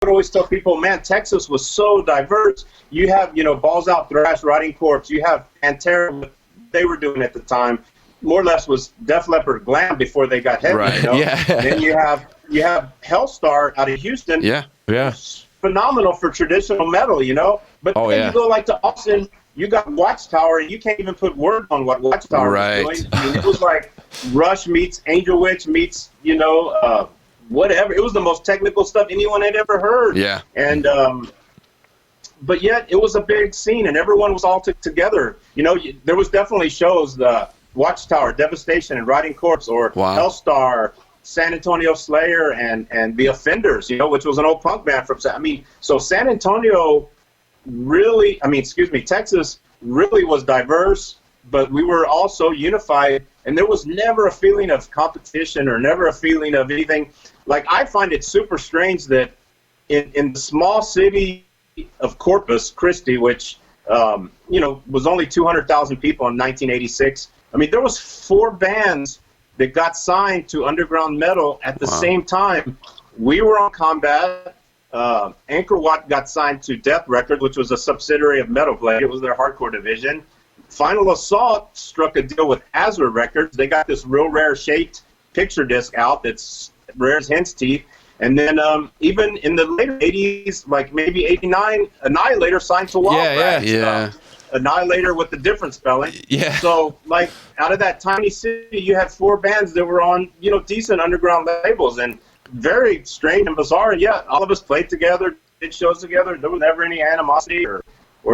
would always tell people, man, Texas was so diverse. You have, Balls Out, Thrash, Rotting Corpse. You have Pantera, what they were doing at the time, more or less was Def Leppard glam before they got heavy. Right. Yeah. Then you have Hellstar out of Houston. Yeah. Phenomenal for traditional metal, But then you go like to Austin, you got Watchtower, and you can't even put word on what Watchtower was doing. I mean, it was like Rush meets Angel Witch meets, whatever. It was the most technical stuff anyone had ever heard. Yeah. And but yet it was a big scene, and everyone was all together. There was definitely shows, the Watchtower, Devastation, and Riding Corpse, or Hellstar, San Antonio Slayer, and The Offenders, which was an old punk band from. So San Antonio Texas really was diverse, but we were also unified, and there was never a feeling of competition or never a feeling of anything. Like, I find it super strange that in the small city of Corpus Christi, which, was only 200,000 people in 1986, there was 4 bands that got signed to underground metal at the same time. We were on Combat. Angkor Wat got signed to Death Records, which was a subsidiary of Metal Blade. It was their hardcore division. Final Assault struck a deal with Azure Records. They got this real rare shaped picture disc out that's rare as hen's teeth. And then even in the later 80s, like maybe 89, Annihilator signed to Wild Rats. Annihilator with the different spelling. Yeah. So, like, out of that tiny city, you had 4 bands that were on, decent underground labels, and very strange and bizarre. And all of us played together, did shows together. There was never any animosity or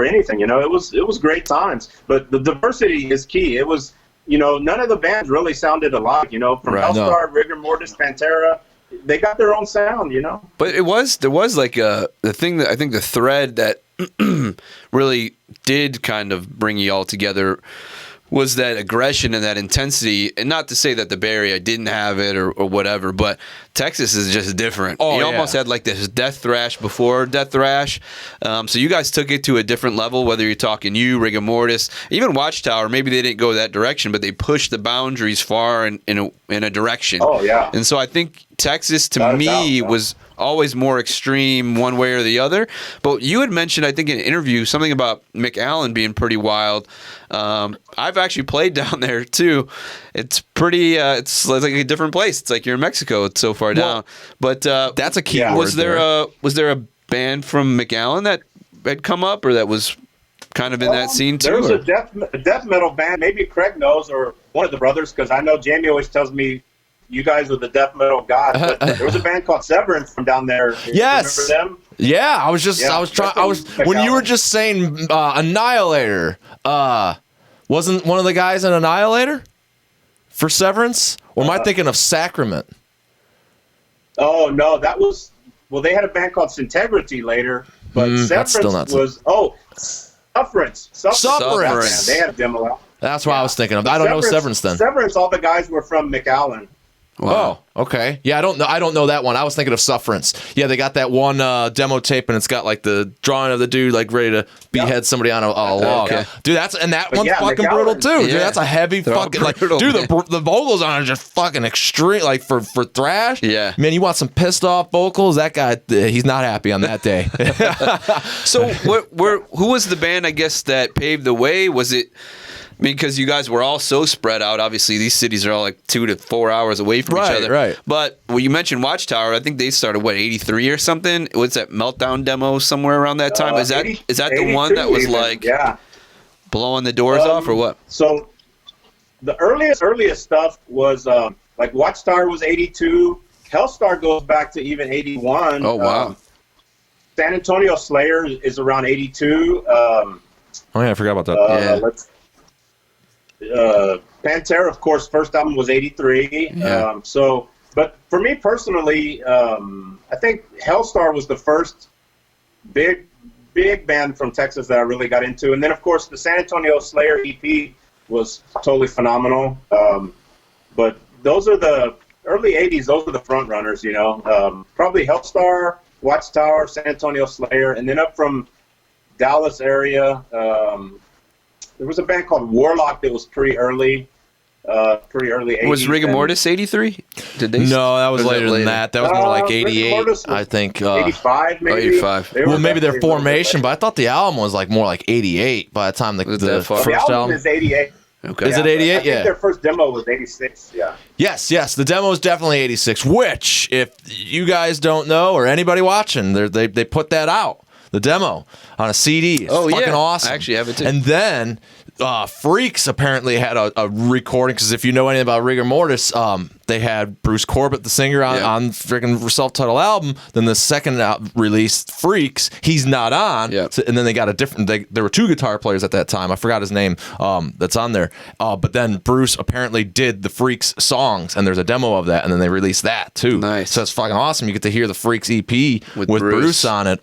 anything. It was great times. But the diversity is key. It was, none of the bands really sounded alike. From Hellstar, Rigor Mortis, Pantera, they got their own sound. But there was like the thing that I think the thread that really did kind of bring you all together was that aggression and that intensity. And not to say that the Bay Area didn't have it or whatever, but Texas is just different. You almost had like this death thrash before death thrash. So you guys took it to a different level, whether you're talking Rigor Mortis, even Watchtower. Maybe they didn't go that direction, but they pushed the boundaries far in a direction. Oh, yeah. And so I think Texas, to me, was always more extreme one way or the other. But you had mentioned, I think in an interview, something about McAllen being pretty wild. I've actually played down there too. It's pretty, it's like a different place. It's like you're in Mexico. It's so far down. But that's a key word. Was there a band from McAllen that had come up, or that was kind of in that scene too? There was a death metal band. Maybe Craig knows, or one of the brothers, because I know Jamie always tells me, you guys are the death metal gods. But there was a band called Severance from down there. Yes. Remember them? Yeah, I was when you were just saying Annihilator, wasn't one of the guys in Annihilator for Severance? Or am I thinking of Sacrament? Oh, no, that was, they had a band called Syntegrity later, but Severance was, Sufferance. Sufferance. They had a demo out. That's what I was thinking of. I don't know Severance then. Severance, all the guys were from McAllen. Wow. Oh, okay. Yeah, I don't know that one. I was thinking of Sufferance. Yeah, they got that one demo tape, and it's got like the drawing of the dude like ready to behead somebody on a log. Okay. Dude, that one's fucking McAllen, brutal too. Yeah. Dude, that's a heavy fucking brutal, the vocals on it are just fucking extreme. Like for thrash. Yeah. Man, you want some pissed off vocals? That guy, he's not happy on that day. So, who was the band? I guess that paved the way? Was it? Because you guys were all so spread out. Obviously, these cities are all like 2 to 4 hours away from each other. Right. But when you mentioned Watchtower, I think they started, 83 or something? What's that, Meltdown demo somewhere around that time? Is that the one that was like blowing the doors off or what? So the earliest stuff was like Watchtower was 82. Hellstar goes back to even 81. Oh, wow. San Antonio Slayer is around 82. I forgot about that. Pantera, of course, first album was 83. Yeah. But for me personally, I think Hellstar was the first big band from Texas that I really got into. And then, of course, the San Antonio Slayer EP was totally phenomenal. But those are the early 80s, those are the front runners, probably Hellstar, Watchtower, San Antonio Slayer, and then up from Dallas area, there was a band called Warlock that was pretty early. pretty early 80s. Was Rigor Mortis 83? Did they? No, that was later than that. That was more like 88, I think. 85, maybe. 85. Well, maybe their formation, but I thought the album was like more like 88 by the time the first album is 88. Okay. Is it 88? I think their first demo was 86, yeah. Yes. The demo is definitely 86, which, if you guys don't know or anybody watching, they put that out, the demo, on a CD. It's fucking awesome. I actually have it too. And then Freaks apparently had a recording, because if you know anything about Rigor Mortis, they had Bruce Corbett, the singer, on freaking self-titled album. Then the second release, Freaks, he's not on. Yeah. So, and then they got a different. There were two guitar players at that time. I forgot his name. That's on there. But then Bruce apparently did the Freaks songs, and there's a demo of that. And then they released that too. Nice. So it's fucking awesome. You get to hear the Freaks EP with Bruce on it.